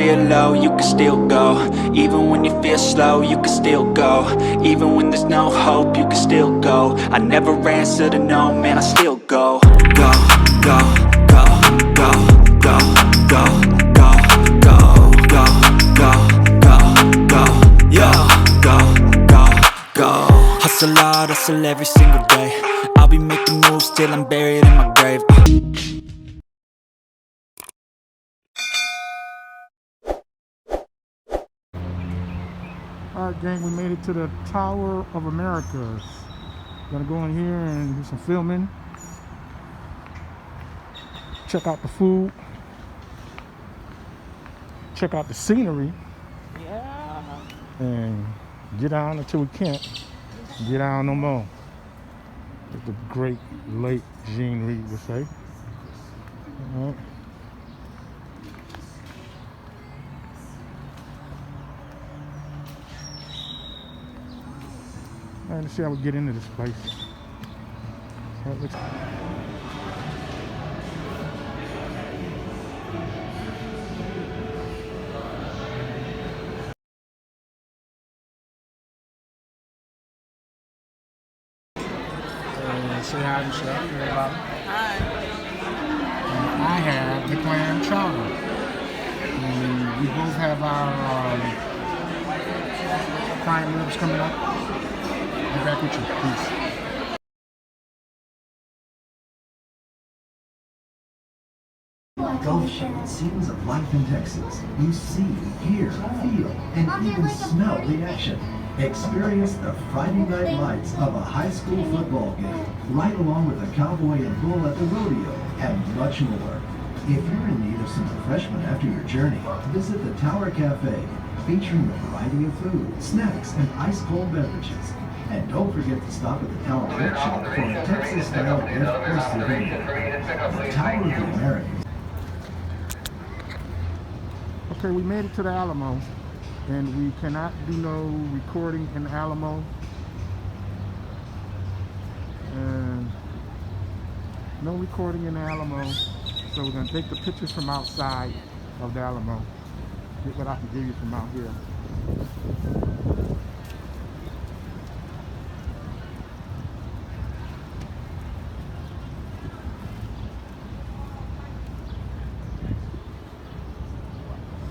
feel low, you can still go. Even when you feel slow, you can still go. Even when there's no hope, you can still go. I never answer to no, man, I still go. Go, go, go, go, go, go, go, go, go, go, go, go, yo, go, go, go. Hustle hard, hustle every single day. I'll be making moves till I'm buried in my grave. Alright gang, we made it to the Tower of Americas. Gonna go in here and do some filming. Check out the food. Check out the scenery. Yeah. And get down until we can't get down no more. As the great late Gene Reed would say. Alright. Alright, let's see how we get into this place. Say hi to yourself, everybody. Hi. I have the clam chowder. And we both have our prime ribs coming up. Be back with you. Peace. Gulf shade scenes of life in Texas. You see, hear, feel, and even smell the action. Experience the Friday night lights of a high school football game, right along with a cowboy and bull at the rodeo, and much more. If you're in need of some refreshment after your journey, visit the Tower Cafe, featuring a variety of food, snacks, and ice-cold beverages. And don't forget to stop at the Tower Bookshop for a Texas-style gift or souvenir. The Tower of the Americas. Okay, we made it to the Alamo, and we cannot do no recording in Alamo, and no recording in the Alamo, so we're going to take the pictures from outside of the Alamo. Get what I can give you from out here.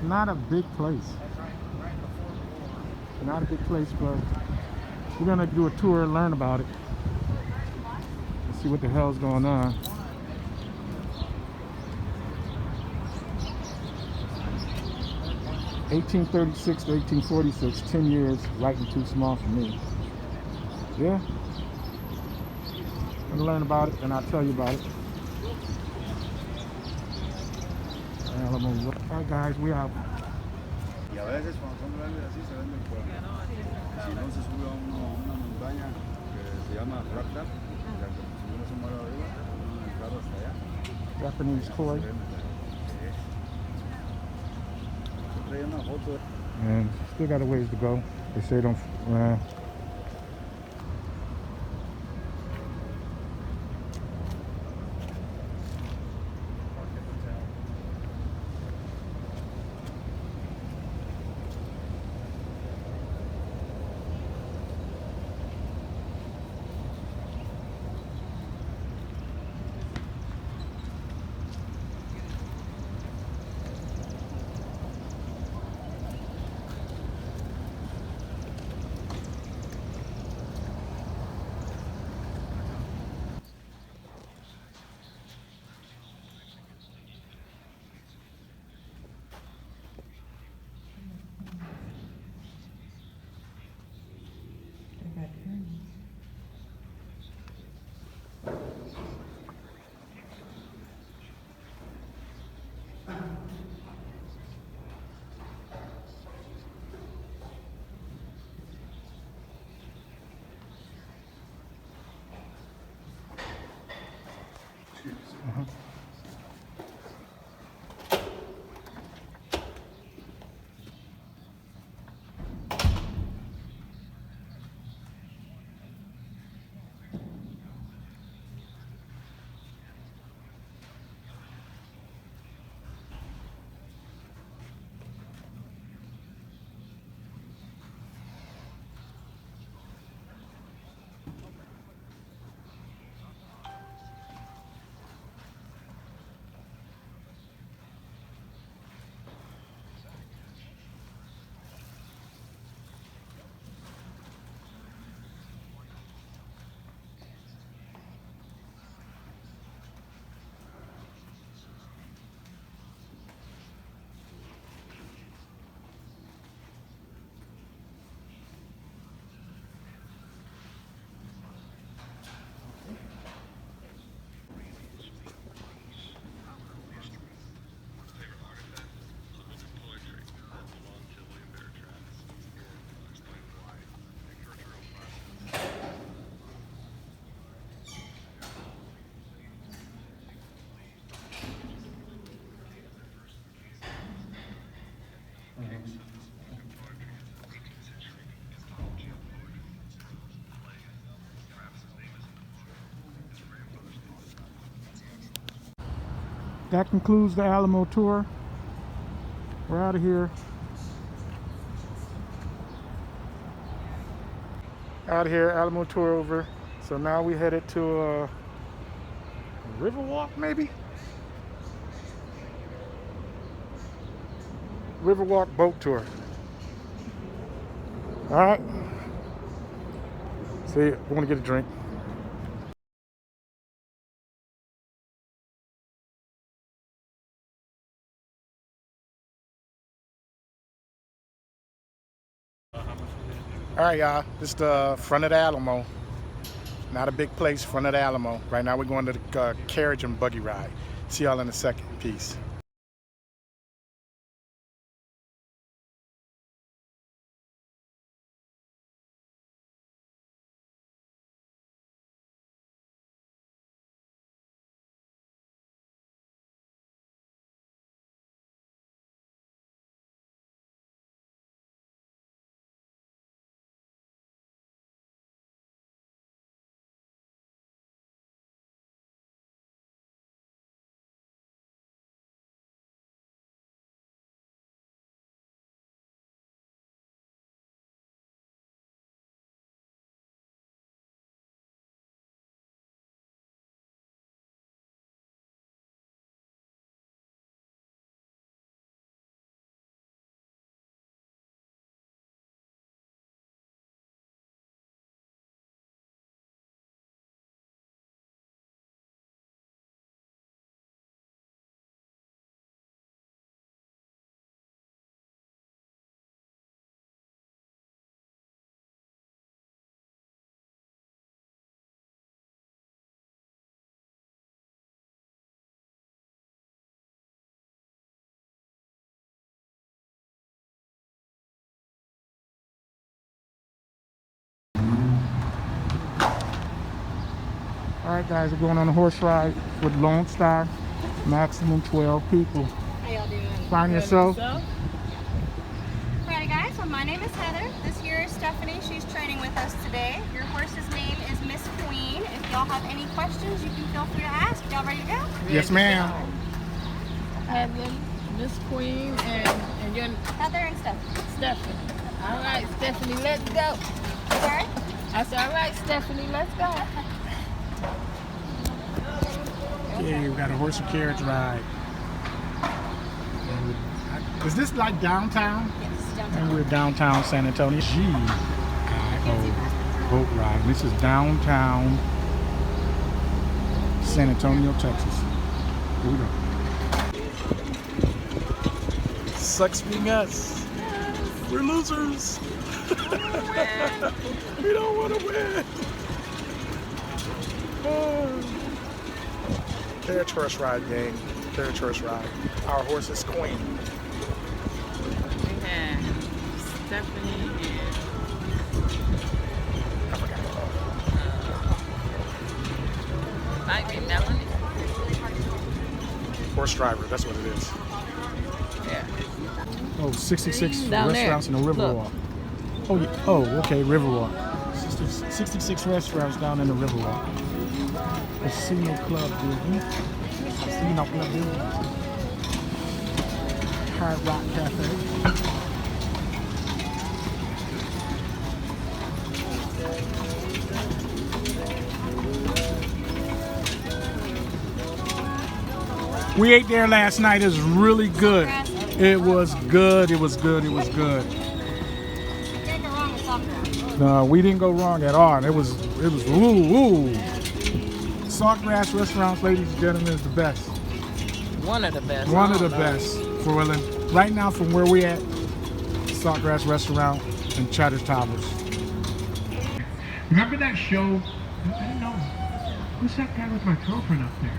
Not a big place. Not a big place, but we're gonna do a tour and learn about it. Let's see what the hell's going on. (1836 to 1846), 10 years, writing too small for me. Yeah. I'm gonna learn about it and I'll tell you about it. Alamo. Alright guys, we out. Y a veces cuando son grandes así se venden por si no se sube a una montaña que se llama Fractal, si uno se mueve arriba, uno en el carro hasta allá. Japanese toy. Trae una foto. And still got a ways to go. They say don't that concludes the Alamo tour. We're out of here. Out of here, Alamo tour over. So now we headed to Riverwalk, maybe? Riverwalk boat tour. All right. See you. We're gonna get a drink. All right, y'all. This is the front of the Alamo. Not a big place, front of the Alamo. Right now we're going to the carriage and buggy ride. See y'all in a second. Peace. All right, guys, we're going on a horse ride with Lone Star, maximum 12 people. How y'all doing? Find yourself. Alright guys, well my name is Heather. This here is Stephanie. She's training with us today. Your horse's name is Miss Queen. If y'all have any questions, you can feel free to ask. Y'all ready to go? Yes, ma'am. Heather, Miss Queen, and your Heather and Stephanie. Stephanie. All right, Stephanie, let's go. Sorry? I said, all right, Stephanie, let's go. Yeah, we got a horse and carriage ride. Is this like downtown? Yes, downtown. And we're downtown San Antonio. G-I-O boat ride. This is downtown San Antonio, Texas. Here we go. Sucks being us. We're losers. We don't want to win. Carriage horse ride, gang. Carriage horse ride. Our horse is Queen. We have Stephanie and I forgot. might be Melanie. Horse driver, that's what it is. Yeah. Oh, 66 Down there. restaurants in the Riverwalk. Oh, yeah. Oh, okay, Riverwalk. 66 restaurants down in the Riverwalk. Casino Club building. Casino Club building. Hard Rock Cafe. We ate there last night. It was really good. It was good. It was good. It was good. Can't go wrong with Sawgrass. No, we didn't go wrong at all. It was woo. Saltgrass restaurants, ladies and gentlemen, is the best. One of the best. One of the best for Willen. Right now, from where we at, Saltgrass Restaurant and Chatter Towers. Remember that show? I don't know. Who's that guy with my girlfriend up there?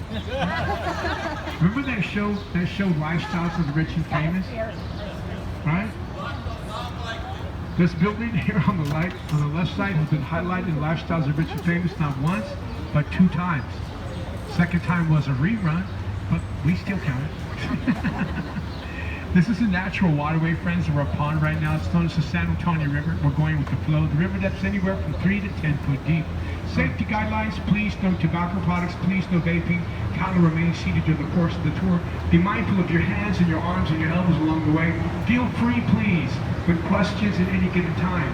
Remember that show? That show, Lifestyles of the Rich and Famous? Right? This building here on the left side has been highlighted in Lifestyles of Rich and Famous not once, but 2 times. Second time was a rerun, but we still count it. This is a natural waterway, friends. We're a pond right now. It's known as the San Antonio River. We're going with the flow. The river depth's anywhere from 3 to 10 foot deep. safety guidelines, please no tobacco products, please no vaping. Cattle remain seated during the course of the tour. Be mindful of your hands and your arms and your elbows along the way. Feel free, please, with questions at any given time.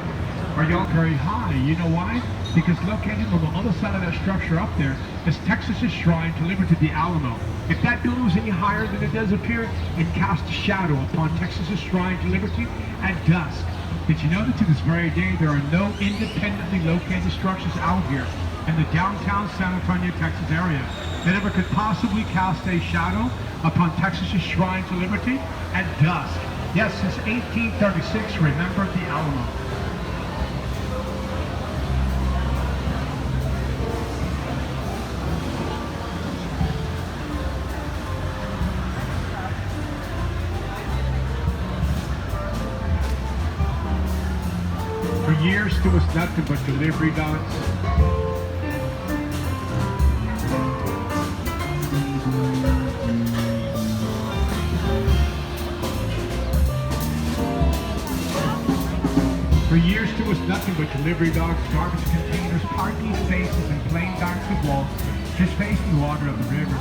Are y'all very high? You know why? Because located on the other side of that structure up there is Texas's shrine to liberty, the Alamo. If that building was any higher than it does appear, it casts a shadow upon Texas's shrine to liberty at dusk. Did you know that to this very day there are no independently located structures out here in the downtown San Antonio, Texas area that ever could possibly cast a shadow upon Texas's shrine to liberty at dusk? Yes, since 1836, remember the Alamo. For years, there was nothing but delivery dogs. For years, there was nothing but delivery dogs, garbage containers, parking spaces, and plain docks with walls just facing the water of the river.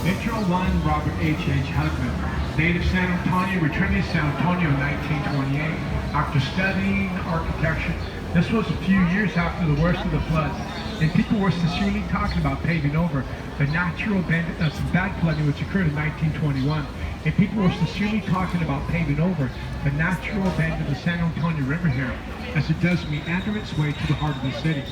Intro 1, Robert H. Hugman, native San Antonio, returning to San Antonio in 1928. After studying architecture, this was a few years after the worst of the floods, and people were sincerely talking about paving over the natural bend of some bad flooding which occurred in 1921. And people were sincerely talking about paving over the natural bend of the San Antonio River here, as it does meander its way to the heart of the city.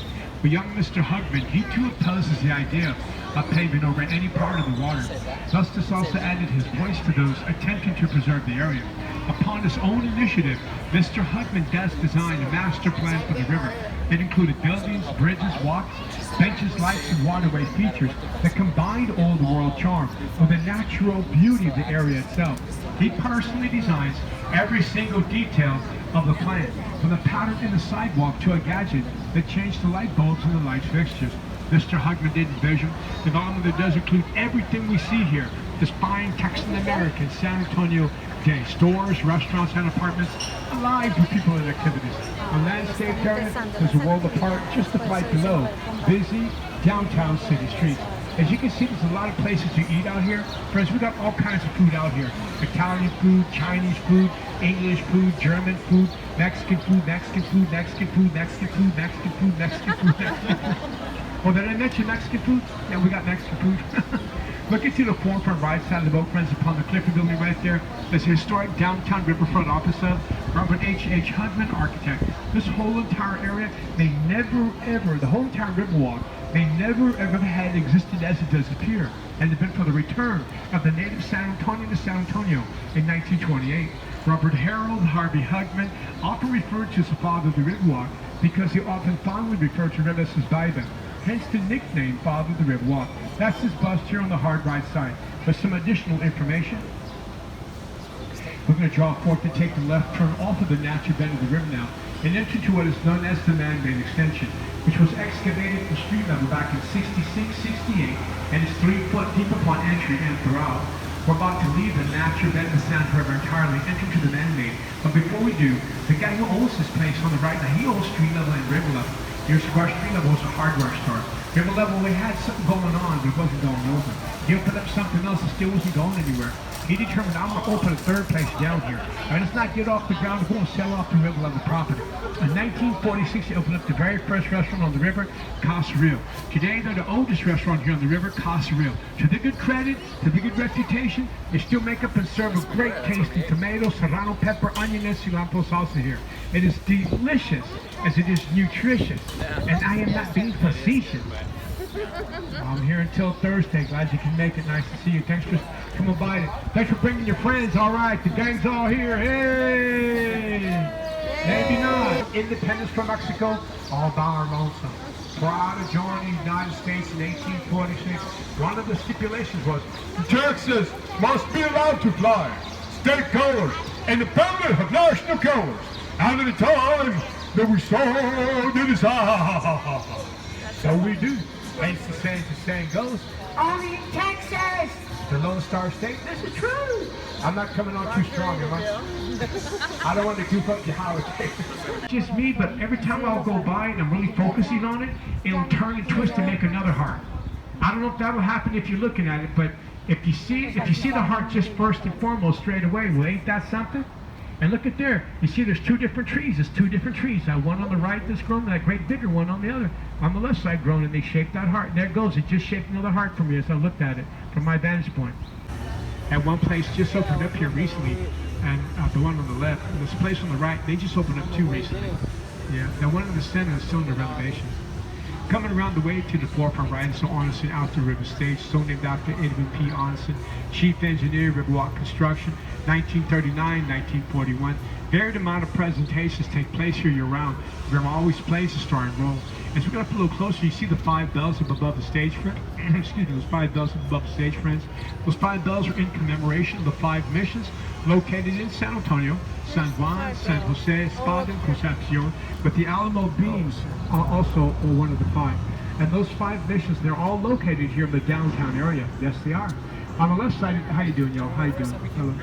But young Mr. Hugman, he too opposes the idea of paving over any part of the water. Thus, this also added his voice to those attempting to preserve the area. Upon his own initiative, Mr. Hugman does design a master plan for the river. It included buildings, bridges, walks, benches, lights, and waterway features that combined all the world charm with the natural beauty of the area itself. He personally designs every single detail of the plan, from the pattern in the sidewalk to a gadget that changed the light bulbs and the light fixtures. Mr. Hugman did envision development that does include everything we see here, this fine Texan-American San Antonio day. Stores, restaurants, and apartments alive with people and activities. A landscape area is a world apart just the flight below. Busy downtown city streets. As you can see, there's a lot of places to eat out here. Friends, we got all kinds of food out here. Italian food, Chinese food, English food, German food, Mexican food, Mexican food, Mexican food, Mexican food, Mexican food, Mexican food, Mexican food. Oh, did I mention Mexican food? Yeah, we got Mexican food. Looking to the forefront right side of the boat, friends, upon the Clifford building right there, there's a historic downtown riverfront office of Robert H. Hugman, architect. This whole entire area, they never ever, the whole entire Riverwalk, they never ever had existed as it does appear, and it been for the return of the native San Antonio to San Antonio in 1928. Robert Harold Harvey Hugman often referred to as the father of the Riverwalk because he often fondly referred to the river as his Bible. Hence the nickname Father of the Riverwalk. That's his bust here on the hard right side. For some additional information, we're going to draw forth to take the left turn off of the natural bend of the river now and enter to what is known as the man-made extension, which was excavated from street level back in 66-68 and is 3 foot deep upon entry and throughout. We're about to leave the natural bend of the San River entirely, enter to the man-made. But before we do, the guy who owns this place on the right now, he owns street level and river level. Here's Square Street level was a hardware store. River level, we had something going on, but it wasn't going over. He opened up something else that still wasn't going anywhere. He determined, I'm going to open a third place down here. And let's not get off the ground, we're going to sell off the river level property. In 1946, he opened up the very first restaurant on the river, Casa Real. Today, they're the oldest restaurant here on the river, Casa Real. To their good credit, to their good reputation, they still make up and serve a great tasty tomato, serrano pepper, onion, and cilantro salsa here. It is delicious as it is nutritious. And I am not being facetious. I'm here until Thursday. Glad you can make it. Nice to see you. Thanks for coming by. Thanks for bringing your friends. All right, the gang's all here. Hey! Maybe not. Independence from Mexico, all by our lonesome. Proud to join the United States in 1846. One of the stipulations was Texas must be allowed to fly state colors and the family of national colors. Out of the time that we saw to decide. So we do. I used to say, as the saying goes, only in Texas, the Lone Star State. This is true. I'm not coming on too strong, am I? I don't want to goof up your holiday. Just me, but every time I'll go by and I'm really focusing on it, it'll turn and twist and make another heart. I don't know if that'll happen if you're looking at it, but if you see the heart just first and foremost straight away, well, ain't that something? And look at there. You see there's two different trees. There's two different trees. That one on the right that's grown, that great bigger one on the other. On the left side grown, and they shaped that heart. There it goes. It just shaped another heart for me as I looked at it from my vantage point. At one place just opened up here recently, and the one on the left, and this place on the right, they just opened up two recently. Yeah, the one in the center is still in the renovation. Coming around the way to the forefront, right, so Arneson Outdoor River Stage, so named after Edwin P. Arneson, Chief Engineer, Riverwalk Construction, 1939, 1941. Varied amount of presentations take place here year-round. River always plays a starring role. As we got up a little closer, you see the 5 bells up above the stage front. Excuse me, those 5 bells up above the stage friends. Those 5 bells are in commemoration of the 5 missions located in San Antonio, San Juan, San Jose, Espada, and Concepcion, but the Alamo being also one of the 5. And those 5 missions, they're all located here in the downtown area. Yes, they are. On the left side, how you doing, y'all? How you doing? Hello.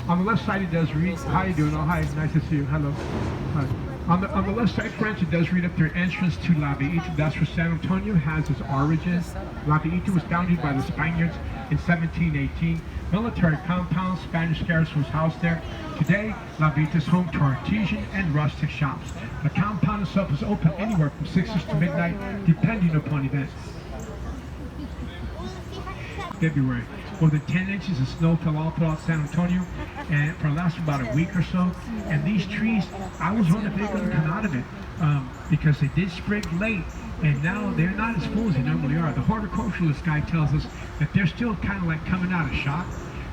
On the left side, it does read, how you doing? Oh, hi, nice to see you. Hello. Hi. On the left side, friends, it does read up their entrance to La Villita. That's where San Antonio has its origin. La Villita was founded by the Spaniards in 1718. Military compound, Spanish garrison was housed there. Today, La Villita is home to artisan and rustic shops. The compound itself is open anywhere from 6 to midnight, depending upon events. February. More than 10 inches of snow fell all throughout San Antonio, and for the last about a week or so. And these trees, I was wondering if they were going to come out of it, because they did sprig late, and now they're not as full as they normally are. The horticulturalist guy tells us that they're still kind of like coming out of shock.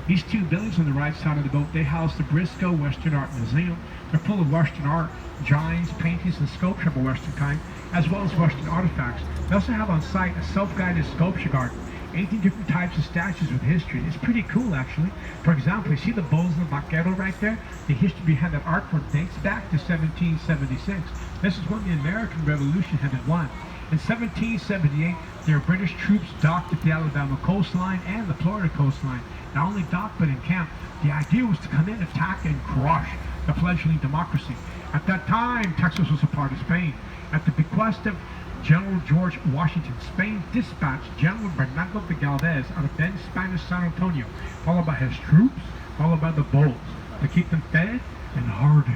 These 2 buildings on the right side of the boat, they house the Briscoe Western Art Museum. They're full of Western art, drawings, paintings, and sculpture of a Western kind, as well as Western artifacts. They also have on site a self-guided sculpture garden. 18 different types of statues with history. It's pretty cool, actually. For example, you see the bulls and the vaquero right there? The history behind that artwork dates back to 1776. This is when the American Revolution had been won. In 1778, there were British troops docked at the Alabama coastline and the Florida coastline. Not only docked, but encamped. The idea was to come in, attack, and crush the fledgling democracy. At that time, Texas was a part of Spain. At the bequest of General George Washington, Spain dispatched General Bernardo de Galvez out of then Spanish San Antonio, followed by his troops, followed by the bulls, to keep them fed and hardy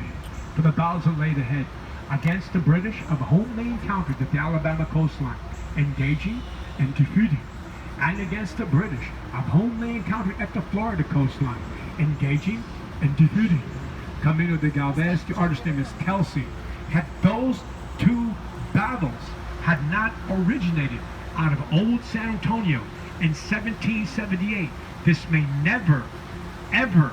for the battles that laid ahead. Against the British, of whom they encountered at the Alabama coastline, engaging and defeating. And against the British, of whom they encountered at the Florida coastline, engaging and defeating. Camino de Galvez, the artist's name is Kelsey, had those 2 battles had not originated out of old San Antonio in 1778, this may never, ever